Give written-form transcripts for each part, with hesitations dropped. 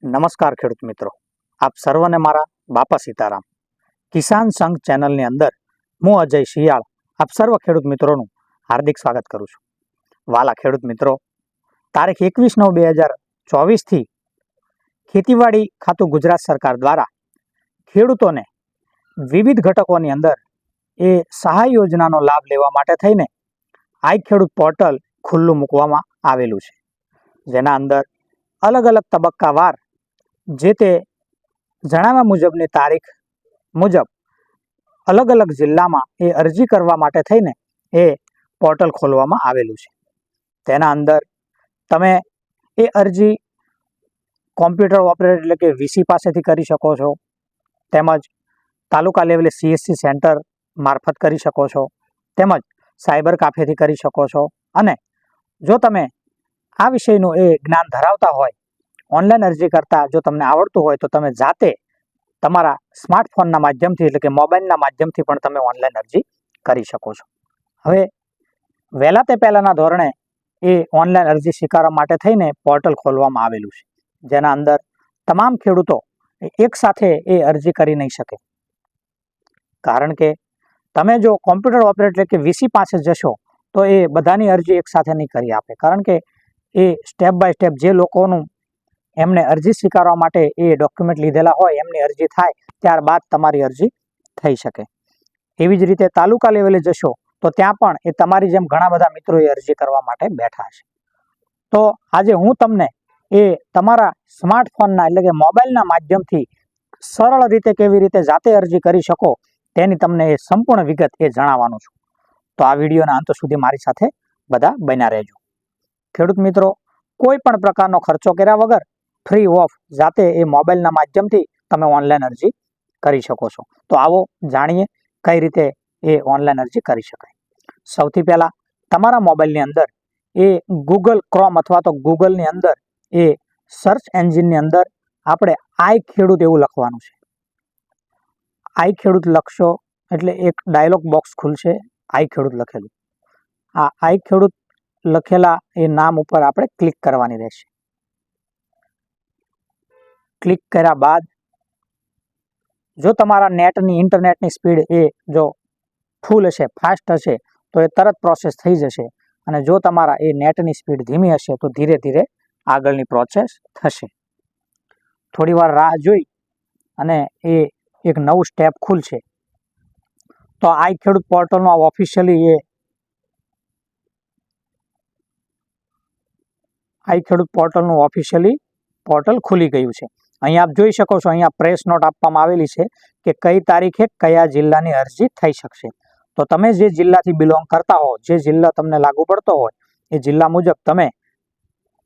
નમસ્કાર ખેડૂત મિત્રો, આપ સર્વને મારા બાપા સીતારામ. કિસાન સંઘ ચેનલની અંદર હું અજય શિયાળ આપ સર્વ ખેડૂત મિત્રોનું હાર્દિક સ્વાગત કરું છું. વાલા ખેડૂત મિત્રો, તારીખ 21/9/2024થી ખેતીવાડી ખાતું ગુજરાત સરકાર દ્વારા ખેડૂતોને વિવિધ ઘટકોની અંદર એ સહાય યોજનાનો લાભ લેવા માટે થઈને આઈ ખેડૂત પોર્ટલ ખુલ્લું મૂકવામાં આવેલું છે, જેના અંદર અલગ અલગ તબક્કાવાર જે તે જણાવ્યા મુજબની તારીખ મુજબ અલગ અલગ જિલ્લામાં એ અરજી કરવા માટે થઈને એ પોર્ટલ ખોલવામાં આવેલું છે. તેના અંદર તમે એ અરજી કોમ્પ્યુટર ઓપરેટર એટલે કે વીસી પાસેથી કરી શકો છો, તેમજ તાલુકા લેવલે સીએસસી સેન્ટર મારફત કરી શકો છો, તેમજ સાયબર કાફેથી કરી શકો છો. અને જો તમે આ વિષયનું એ જ્ઞાન ધરાવતા હોય, ઓનલાઈન અરજી કરતા જો તમને આવડતું હોય તો તમે જાતે તમારા સ્માર્ટફોનના માધ્યમથી એટલે કે મોબાઈલના માધ્યમથી પણ તમે ઓનલાઈન અરજી કરી શકો છો. હવે વહેલા તે પહેલાંના ધોરણે એ ઓનલાઈન અરજી સ્વીકારવા માટે થઈને પોર્ટલ ખોલવામાં આવેલું છે, જેના અંદર તમામ ખેડૂતો એક સાથે એ અરજી કરી નહીં શકે. કારણ કે તમે જો કોમ્પ્યુટર ઓપરેટર એટલે કે વીસી પાસે જશો તો એ બધાની અરજી એક સાથે નહીં કરી આપે, કારણ કે એ સ્ટેપ બાય સ્ટેપ જે લોકોનું એમને અરજી સ્વીકારવા માટે એ ડોક્યુમેન્ટ લીધેલા હોય એમની અરજી થાય ત્યારબાદ તમારી અરજી થઈ શકે. એવી જ રીતે તાલુકા લેવલે જશો તો ત્યાં પણ એ તમારી જેમ ઘણા બધા મિત્રો એ અરજી કરવા માટે બેઠા છે. તો આજે હું તમને એ તમારા સ્માર્ટફોનના એટલે કે મોબાઈલના માધ્યમથી સરળ રીતે કેવી રીતે જાતે અરજી કરી શકો તેની તમને એ સંપૂર્ણ વિગત એ જણાવવાનું છું. તો આ વિડીયોના અંત સુધી મારી સાથે બધા બન્યા રહેજો. ખેડૂત મિત્રો, કોઈ પણ પ્રકારનો ખર્ચો કર્યા વગર ફ્રી ઓફ જાતે એ મોબાઈલના માધ્યમથી તમે ઓનલાઈન અરજી કરી શકો છો. તો આવો જાણીએ કઈ રીતે એ ઓનલાઈન અરજી કરી શકાય. સૌથી પહેલાં તમારા મોબાઈલની અંદર એ ગૂગલ ક્રોમ અથવા તો ગૂગલની અંદર એ સર્ચ એન્જિનની અંદર આપણે આઈ ખેડૂત એવું લખવાનું છે. આઈ ખેડૂત લખશો એટલે એક ડાયલોગ બોક્સ ખુલશે, આઈ ખેડૂત લખેલું. આ આઈ ખેડૂત લખેલા એ નામ ઉપર આપણે ક્લિક કરવાની રહેશે. ક્લિક કર્યા બાદ જો તમારા નેટની ઇન્ટરનેટની સ્પીડ એ જો ફૂલ હશે, ફાસ્ટ હશે તો એ તરત પ્રોસેસ થઈ જશે, અને જો તમારા એ નેટની સ્પીડ ધીમી હશે તો ધીરે ધીરે આગળની પ્રોસેસ થશે. થોડી વાર રાહ જોઈ અને એ એક નવું સ્ટેપ ખુલશે. તો આઈ ખેડૂત પોર્ટલનું આ ઓફિશિયલી એ આઈ ખેડૂત પોર્ટલનું ઓફિશિયલી પોર્ટલ ખુલી ગયું છે. અહીંયા આપ જોઈ શકો છો, અહીંયા પ્રેસ નોટ આપવામાં આવેલી છે કે કઈ તારીખે કયા જિલ્લાની અરજી થઈ શકશે. તો તમે જે જિલ્લાથી બિલોંગ કરતા હો, જે જિલ્લા તમને લાગુ પડતો હોય એ જિલ્લા મુજબ તમે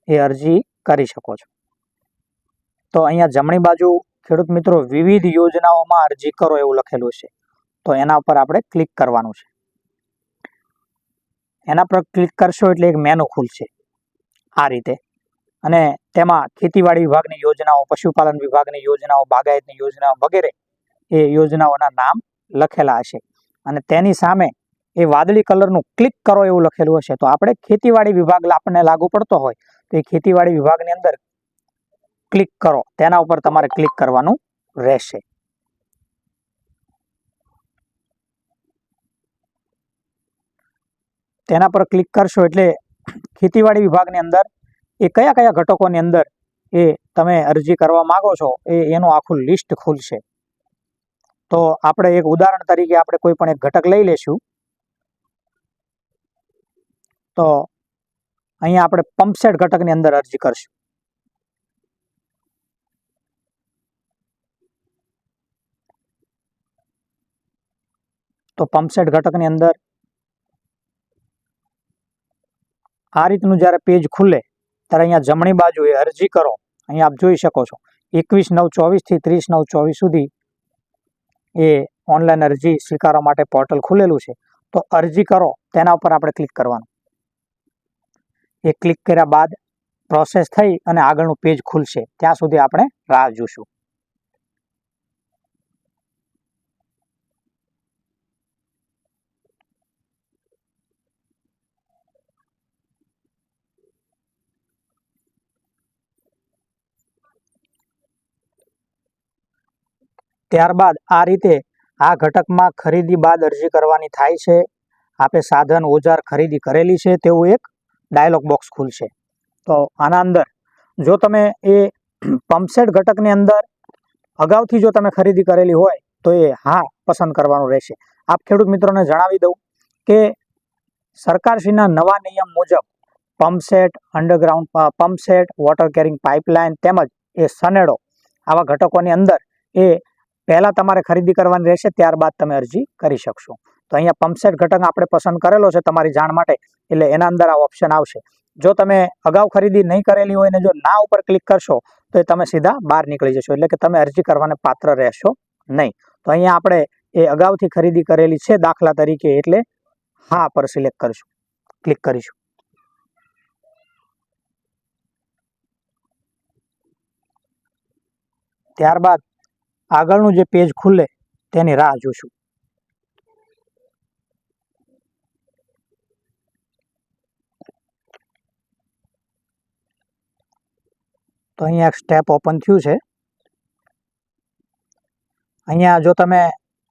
એ અરજી કરી શકો છો. તો અહીંયા જમણી બાજુ ખેડૂત મિત્રો વિવિધ યોજનાઓમાં અરજી કરો એવું લખેલું છે, તો એના ઉપર આપણે ક્લિક કરવાનું છે. એના પર ક્લિક કરશો એટલે એક મેનુ ખુલશે આ રીતે, અને તેમાં ખેતીવાડી વિભાગની યોજનાઓ, પશુપાલન વિભાગની યોજનાઓ, બાગાયતની યોજનાઓ વગેરે એ યોજનાઓના નામ લખેલા હશે, અને તેની સામે એ વાદળી કલરનું ક્લિક કરો એવું લખેલું હશે. તો આપણે ખેતીવાડી વિભાગ આપણને લાગુ પડતો હોય તો એ ખેતીવાડી વિભાગની અંદર ક્લિક કરો, તેના ઉપર તમારે ક્લિક કરવાનું રહેશે. તેના પર ક્લિક કરશો એટલે ખેતીવાડી વિભાગની અંદર એ કયા કયા ઘટકોની અંદર એ તમે અરજી કરવા માંગો છો એનું આખું લિસ્ટ ખુલશે. તો આપણે એક ઉદાહરણ તરીકે આપણે કોઈ પણ એક ઘટક લઈ લેશું. તો અહીંયા આપણે પંપસેટ ઘટકની અંદર અરજી કરશું. તો પંપસેટ ઘટકની અંદર આ રીતનું જ્યારે પેજ ખુલે ત્યારે અહીંયા જમણી બાજુ એ અરજી કરો, અહીંયા આપ જોઈ શકો છો 21/9/24થી 30/9/24 સુધી એ ઓનલાઈન અરજી સ્વીકારવા માટે પોર્ટલ ખુલેલું છે. તો અરજી કરો તેના ઉપર આપણે ક્લિક કરવાનું. એ ક્લિક કર્યા બાદ પ્રોસેસ થઈ અને આગળનું પેજ ખુલશે, ત્યાં સુધી આપણે રાહ જોશું. ત્યારબાદ આ રીતે આ ઘટકમાં ખરીદી બાદ અરજી કરવાની થાય છે. આપે સાધન ઓજાર ખરીદી કરેલી છે તેવું એક ડાયલોગ બોક્સ ખુલશે. તો આના અંદર જો તમે એ પંપસેટ ઘટકની અંદર અગાઉથી જો તમે ખરીદી કરેલી હોય તો એ હા પસંદ કરવાનું રહેશે. આપ ખેડૂત મિત્રોને જણાવી દઉં કે સરકારશ્રીના નવા નિયમ મુજબ pump set, underground pump set, water carrying pipeline તેમજ એ સનેડો આવા ઘટકોની અંદર એ પહેલાં તમારે ખરીદી કરવાની રહેશે, ત્યારબાદ તમે અરજી કરી શકશો. તો અહીંયા પંપસેટ ઘટક આપણે પસંદ કરેલો છે તમારી જાણ માટે, એટલે એના અંદર આ ઓપ્શન આવશે. જો તમે અગાઉ ખરીદી નહીં કરેલી હોય ને જો ના ઉપર ક્લિક કરશો તો એ તમે સીધા બહાર નીકળી જશો, એટલે કે તમે અરજી કરવાને પાત્ર રહેશો નહીં. તો અહીંયા આપણે એ અગાઉથી ખરીદી કરેલી છે દાખલા તરીકે, એટલે હા પર સિલેક્ટ કરીશું, ક્લિક કરીશું. ત્યારબાદ આગળનું જે પેજ ખુલે તેની રાહ જોશું. તો અહીંયા એક સ્ટેપ ઓપન થયું છે. અહીંયા જો તમે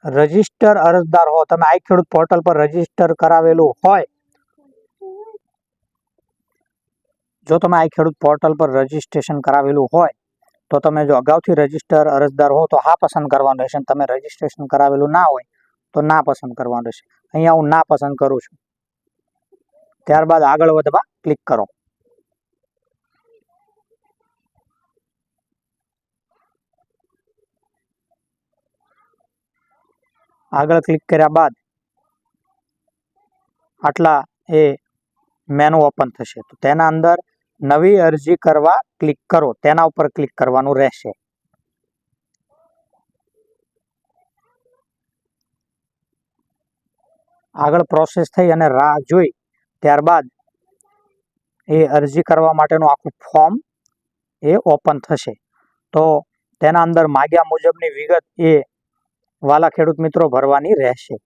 રજિસ્ટર અરજદાર હો, તમે આઈ ખેડૂત પોર્ટલ પર રજિસ્ટર કરાવેલું હોય, જો તમે આઈ ખેડૂત પોર્ટલ પર રજિસ્ટ્રેશન કરાવેલું હોય તો તમે જો અગાઉથી રજિસ્ટર અરજદાર હો તો હા પસંદ કરવાનું રહેશે. તમે રજિસ્ટ્રેશન કરાવેલું ના હોય તો ના પસંદ કરવાનું રહેશે. અહીંયા હું ના પસંદ કરું છું. ત્યારબાદ આગળ વધવા ક્લિક કરો. આગળ ક્લિક કર્યા બાદ આટલા એ મેનુ ઓપન થશે. તો તેના અંદર નવી અરજી કરવા ક્લિક કરો, તેના ઉપર ક્લિક કરવાનું રહેશે. આગળ પ્રોસેસ થઈ અને રાહ જોઈ ત્યારબાદ એ અરજી કરવા માટેનું આખું ફોર્મ એ ઓપન થશે. તો તેના અંદર માગ્યા મુજબની વિગત એ વાલા ખેડૂત મિત્રો ભરવાની રહેશે.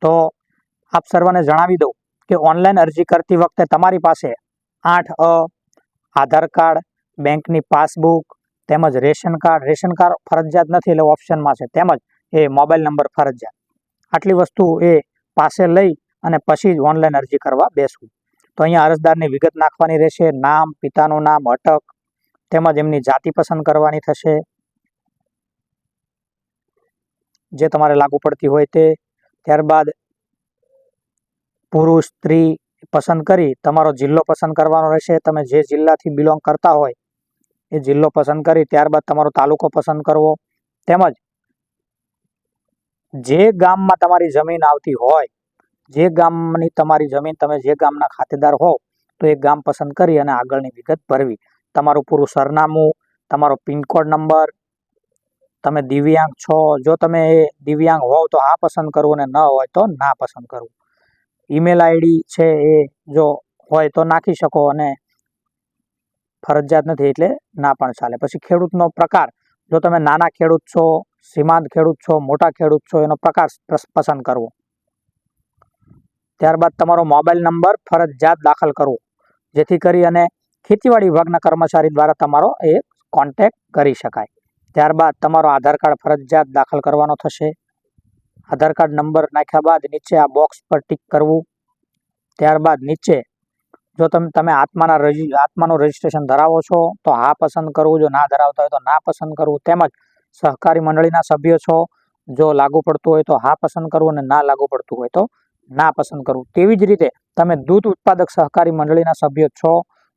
તો આપ સર્વને જણાવી દઉં કે ઓનલાઈન અરજી કરતી વખતે તમારી પાસે 8 આધાર કાર્ડ, બેંકની પાસબુક તેમજ રેશન કાર્ડ ફરજિયાત નથી એટલે ઓપ્શનમાં છે, તેમજ એ મોબાઈલ નંબર ફરજિયાત. આટલી વસ્તુ એ પાસે લઈ અને પછી જ ઓનલાઈન અરજી કરવા બેસવું. તો અહીંયા અરજદારની વિગત નાખવાની રહેશે, નામ, પિતાનું નામ, અટક તેમજ એમની જાતિ પસંદ કરવાની થશે જે તમારે લાગુ પડતી હોય તે. ત્યારબાદ પુરુષ, સ્ત્રી પસંદ કરી તમારો જિલ્લો પસંદ કરવાનો રહેશે. તમે જે જિલ્લાથી બિલોંગ કરતા હોય એ જિલ્લો પસંદ કરી ત્યારબાદ તમારો તાલુકો પસંદ કરવો, તેમજ જે ગામમાં તમારી જમીન આવતી હોય, જે ગામની તમારી જમીન, તમે જે ગામના ખાતેદાર હો તો એ ગામ પસંદ કરી અને આગળની વિગત ભરવી. તમારું પૂરું સરનામું, તમારો પિનકોડ નંબર, તમે દિવ્યાંગ છો, જો તમે એ દિવ્યાંગ હોવ તો હા પસંદ કરવું અને ન હોય તો ના પસંદ કરવું. ઈમેલ આઈડી છે એ જો હોય તો નાખી શકો અને ફરજિયાત નથી એટલે ના પણ ચાલે. પછી ખેડૂતનો પ્રકાર, જો તમે નાના ખેડૂત છો, સીમાંત ખેડૂત છો, મોટા ખેડૂત છો, એનો પ્રકાર પસંદ કરવો. ત્યારબાદ તમારો મોબાઈલ નંબર ફરજિયાત દાખલ કરવો, જેથી કરી અને ખેતીવાડી વિભાગના કર્મચારી દ્વારા તમારો એ કોન્ટેક્ટ કરી શકાય. ત્યારબાદ તમારો આધાર કાર્ડ ફરજિયાત દાખલ કરવાનો થશે. આધાર કાર્ડ નંબર નાખ્યા બાદ નીચે આ બોક્સ પર ટિક કરવું. ત્યારબાદ નીચે જો તમે આત્માનું રજિસ્ટ્રેશન ધરાવો છો તો હા પસંદ કરવું, જો ના ધરાવતા હોય તો ના પસંદ કરવું. તેમજ સહકારી મંડળીના સભ્ય છો, જો લાગુ પડતું હોય તો હા પસંદ કરવું અને ના લાગુ પડતું હોય તો ના પસંદ કરવું. તેવી જ રીતે તમે દૂધ ઉત્પાદક સહકારી મંડળીના સભ્ય છો,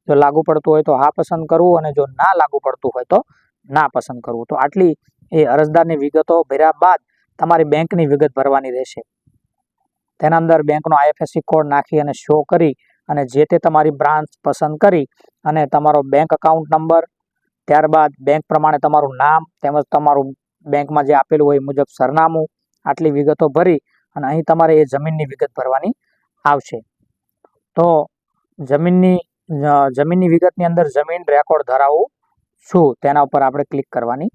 જો લાગુ પડતું હોય તો હા પસંદ કરવું અને જો ના લાગુ પડતું હોય તો ના પસંદ કરવું. તો આટલી એ અરજદારની વિગતો ભર્યા બાદ તમારી બેંકની વિગત ભરવાની રહેશે. તેના અંદર બેંકનો IFSC કોડ નાખી અને શો કરી અને જે તે તમારી બ્રાન્ચ પસંદ કરી અને તમારો બેંક એકાઉન્ટ નંબર, ત્યારબાદ બેંક પ્રમાણે તમારું નામ તેમજ તમારું બેંકમાં જે આપેલું હોય મુજબ સરનામું, આટલી વિગતો ભરી અને અહીં તમારે એ જમીનની વિગત ભરવાની આવશે. તો જમીનની વિગતની અંદર જમીન રેકોર્ડ ધરાવું છું તેના ઉપર આપણે ક્લિક કરવાની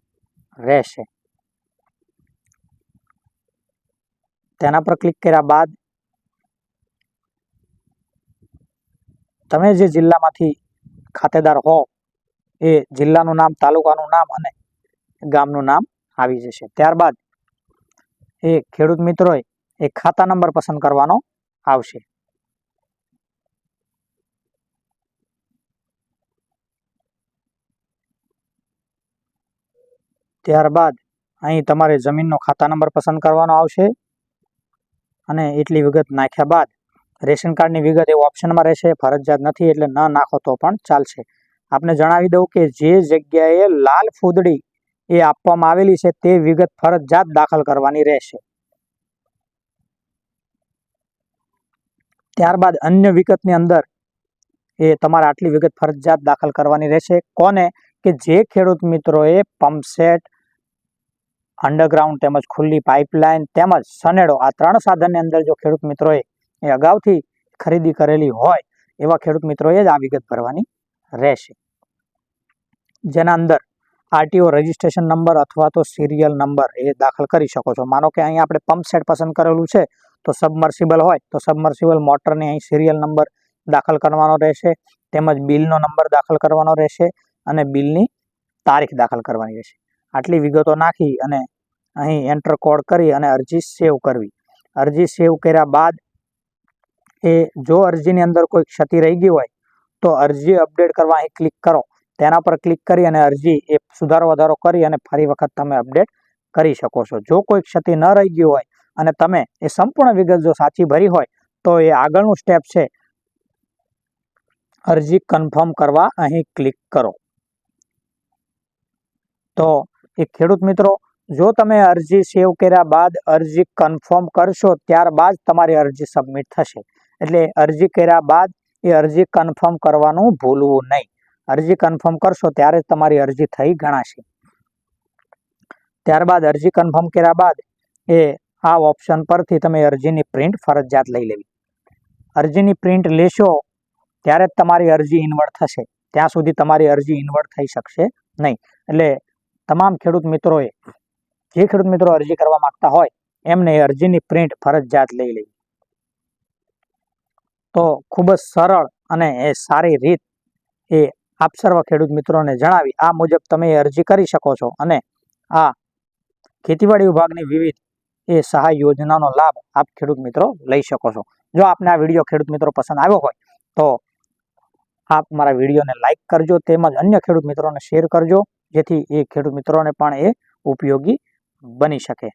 રહેશે. તેના પર ક્લિક કર્યા બાદ તમે જે જિલ્લામાંથી ખાતેદાર હો એ જિલ્લાનું નામ, તાલુકાનું નામ અને ગામનું નામ આવી જશે. ત્યારબાદ એ ખેડૂત મિત્રોએ એ ખાતા નંબર પસંદ કરવાનો આવશે. ત્યારબાદ અહીં તમારે જમીનનો ખાતા નંબર પસંદ કરવાનો આવશે અને એટલી વિગત નાખ્યા બાદ રેશન કાર્ડની વિગત એ ઓપ્શનમાં રહેશે, ફરજિયાત નથી એટલે ન નાખો તો પણ ચાલશે. આપને જણાવી દઉં કે જે જગ્યાએ લાલ ફૂદડી એ આપવામાં આવેલી છે તે વિગત ફરજિયાત દાખલ કરવાની રહેશે. ત્યારબાદ અન્ય વિગતની અંદર એ તમારે આટલી વિગત ફરજિયાત દાખલ કરવાની રહેશે. કોને? કે જે ખેડૂત મિત્રોએ પંપસેટ, અંડરગ્રાઉન્ડ તેમજ ખુલ્લી પાઇપલાઇન તેમજ સનેડો આ 3 સાધનની અંદર જો ખેડૂત મિત્રોએ એ અગાઉથી ખરીદી કરેલી હોય એવા ખેડૂત મિત્રોએ જ આ વિગત ભરવાની રહેશે. જેના અંદર આરટીઓ રજિસ્ટ્રેશન નંબર અથવા તો સિરિયલ નંબર એ દાખલ કરી શકો છો. માનો કે અહીં આપણે પંપસેટ પસંદ કરેલું છે તો સબમર્સિબલ હોય તો સબમર્સિબલ મોટરની અહીં સિરિયલ નંબર દાખલ કરવાનો રહેશે, તેમજ બિલનો નંબર દાખલ કરવાનો રહેશે અને બિલની તારીખ દાખલ કરવાની રહેશે. આટલી વિગતો નાખી અને અહીં એન્ટર કોડ કરી અને અરજી સેવ કરવી. અરજી સેવ કર્યા બાદ એ જો અરજીની અંદર કોઈ ક્ષતિ રહી ગઈ હોય તો અરજી અપડેટ કરવા અહીં ક્લિક કરો. તેના પર ક્લિક કરી અને અરજી એ સુધારો વધારો કરી અને ફરી વખત તમે અપડેટ કરી શકો છો. જો કોઈ ક્ષતિ ન રહી ગઈ હોય અને તમે એ સંપૂર્ણ વિગત જો સાચી ભરી હોય તો એ આગળનું સ્ટેપ છે અરજી કન્ફર્મ કરવા, અહીં ક્લિક કરો. તો એ ખેડૂત મિત્રો જો તમે અરજી સેવ કર્યા બાદ અરજી કન્ફર્મ કરશો ત્યારબાદ તમારી અરજી સબમિટ થશે. એટલે અરજી કર્યા બાદ એ અરજી કન્ફર્મ કરવાનું ભૂલવું નહીં. અરજી કન્ફર્મ કરશો ત્યારે જ તમારી અરજી થઈ ગણાશે. ત્યારબાદ અરજી કન્ફર્મ કર્યા બાદ એ આ ઓપ્શન પરથી તમે અરજીની પ્રિન્ટ ફરજિયાત લઈ લેવી. અરજીની પ્રિન્ટ લેશો ત્યારે જ તમારી અરજી ઇન્વર્ટ થશે. ત્યાં સુધી તમારી અરજી ઇન્વર્ટ થઈ શકશે નહીં. એટલે તમામ ખેડૂત મિત્રોએ જે ખેડૂત મિત્રો અરજી કરવા માંગતા હોય એમને એ અરજીની પ્રિન્ટ ફરજિયાત લઈ લેવી. તો ખૂબ જ સરળ અને એ સારી રીત એ આપ સર્વ ખેડૂત મિત્રોને જણાવી આ મુજબ તમે અરજી કરી શકો છો અને આ ખેતીવાડી વિભાગની વિવિધ એ સહાય યોજનાનો લાભ આપ ખેડૂત મિત્રો લઈ શકો છો. જો આપને આ વિડીયો ખેડૂત મિત્રો પસંદ આવ્યો હોય તો આપ મારા વિડીયોને લાઈક કરજો તેમજ અન્ય ખેડૂત મિત્રોને શેર કરજો જેથી એ ખેડૂત મિત્રોને પણ એ ઉપયોગી બની શકે.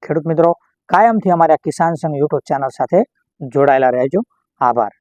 ખેડૂત મિત્રો કાયમથી અમારા કિસાન સંઘ યુટ્યુબ ચેનલ સાથે જોડાયેલા રહેજો. આભાર.